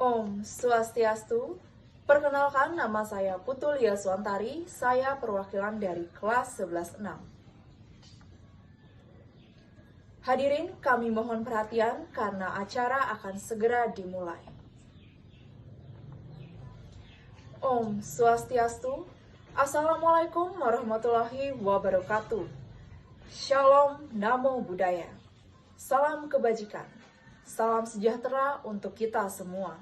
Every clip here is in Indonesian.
Om Swastiastu. Perkenalkan, nama saya Putu Lia Swantari. Saya perwakilan dari kelas 11-6. Hadirin, kami mohon perhatian karena acara akan segera dimulai. Om Swastiastu. Assalamualaikum warahmatullahi wabarakatuh. Shalom, Namo Buddhaya. Salam kebajikan. Salam sejahtera untuk kita semua.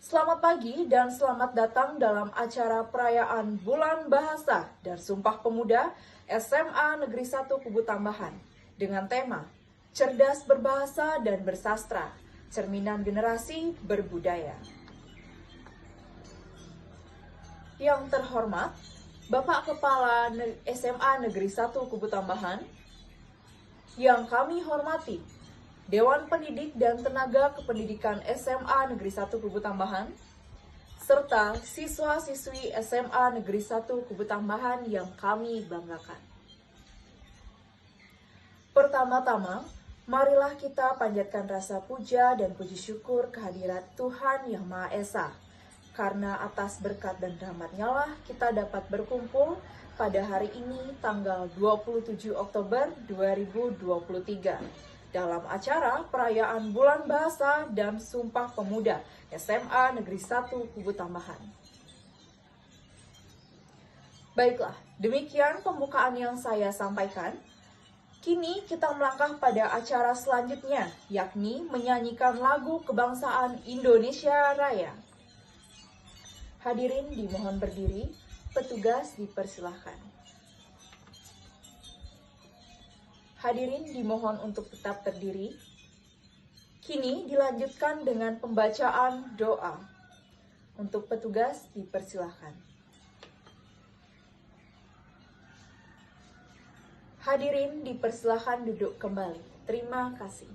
Selamat pagi dan selamat datang dalam acara perayaan Bulan Bahasa dan Sumpah Pemuda SMA Negeri 1 Kubu Tambahan dengan tema Cerdas Berbahasa dan Bersastra, Cerminan Generasi Berbudaya. Yang terhormat, Bapak Kepala SMA Negeri 1 Kubu Tambahan, yang kami hormati, Dewan Pendidik dan Tenaga Kependidikan SMA Negeri 1 Kubu Tambahan, serta siswa-siswi SMA Negeri 1 Kubu Tambahan yang kami banggakan. Pertama-tama, marilah kita panjatkan rasa puja dan puji syukur kehadirat Tuhan Yang Maha Esa, karena atas berkat dan rahmat-Nya lah kita dapat berkumpul pada hari ini tanggal 27 Oktober 2023. Dalam acara perayaan Bulan Bahasa dan Sumpah Pemuda SMA Negeri 1 Kubu Tambahan. Baiklah, demikian pembukaan yang saya sampaikan. Kini kita melangkah pada acara selanjutnya, yakni menyanyikan lagu kebangsaan Indonesia Raya. Hadirin dimohon berdiri, petugas dipersilahkan. Hadirin dimohon untuk tetap berdiri. Kini dilanjutkan dengan pembacaan doa. Untuk petugas dipersilahkan. Hadirin dipersilahkan duduk kembali. Terima kasih.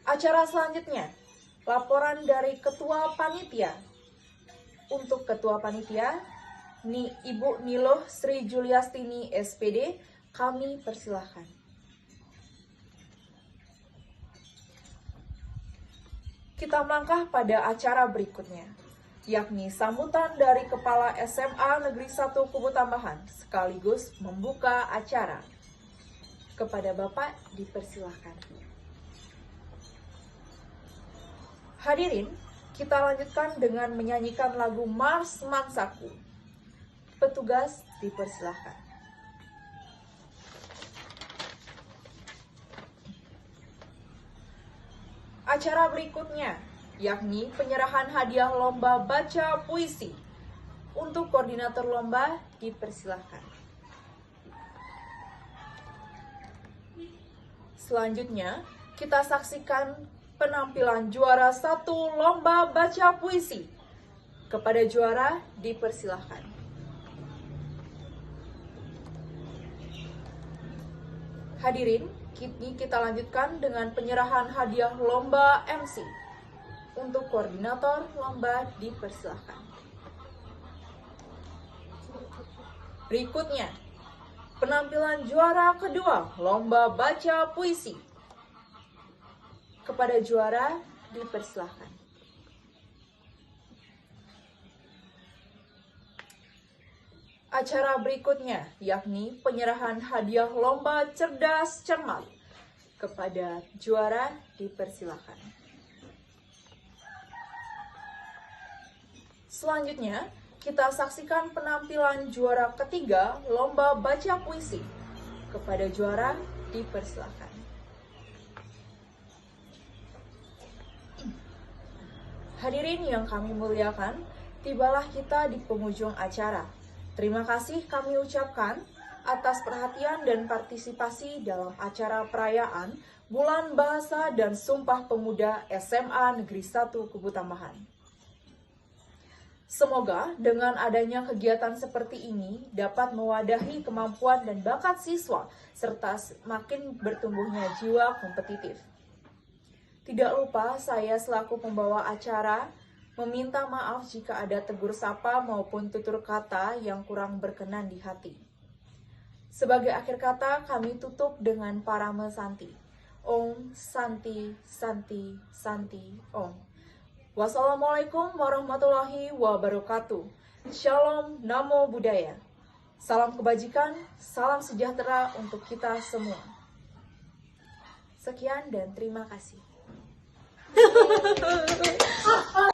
Acara selanjutnya, laporan dari Ketua Panitia. Untuk Ketua Panitia, Ibu Niloh Sri Juliastini SPD, kami persilahkan. Kita melangkah pada acara berikutnya, yakni sambutan dari Kepala SMA Negeri 1 Kubu Tambahan, sekaligus membuka acara. Kepada Bapak dipersilahkan. Hadirin, kita lanjutkan dengan menyanyikan lagu Mars Mansaku. Petugas dipersilahkan. Acara berikutnya, yakni penyerahan hadiah lomba baca puisi. Untuk koordinator lomba dipersilahkan. Selanjutnya, kita saksikan penampilan juara 1 lomba baca puisi. Kepada juara dipersilahkan. Hadirin, kini kita lanjutkan dengan penyerahan hadiah lomba MC. Untuk koordinator lomba dipersilahkan. Berikutnya, penampilan juara kedua lomba baca puisi. Kepada juara dipersilahkan. Acara berikutnya, yakni penyerahan hadiah lomba cerdas cermat. Kepada juara dipersilahkan. Selanjutnya, kita saksikan penampilan juara ketiga lomba baca puisi. Kepada juara dipersilahkan. Hadirin yang kami muliakan, tibalah kita di penghujung acara. Terima kasih kami ucapkan atas perhatian dan partisipasi dalam acara perayaan Bulan Bahasa dan Sumpah Pemuda SMA Negeri 1 Kubu Tambahan. Semoga dengan adanya kegiatan seperti ini dapat mewadahi kemampuan dan bakat siswa serta semakin bertumbuhnya jiwa kompetitif. Tidak lupa saya selaku pembawa acara meminta maaf jika ada tegur sapa maupun tutur kata yang kurang berkenan di hati. Sebagai akhir kata, kami tutup dengan Parame Santi. Om Santi Santi Santi Om. Wassalamualaikum warahmatullahi wabarakatuh. Shalom, Namo Buddhaya. Salam kebajikan, salam sejahtera untuk kita semua. Sekian dan terima kasih.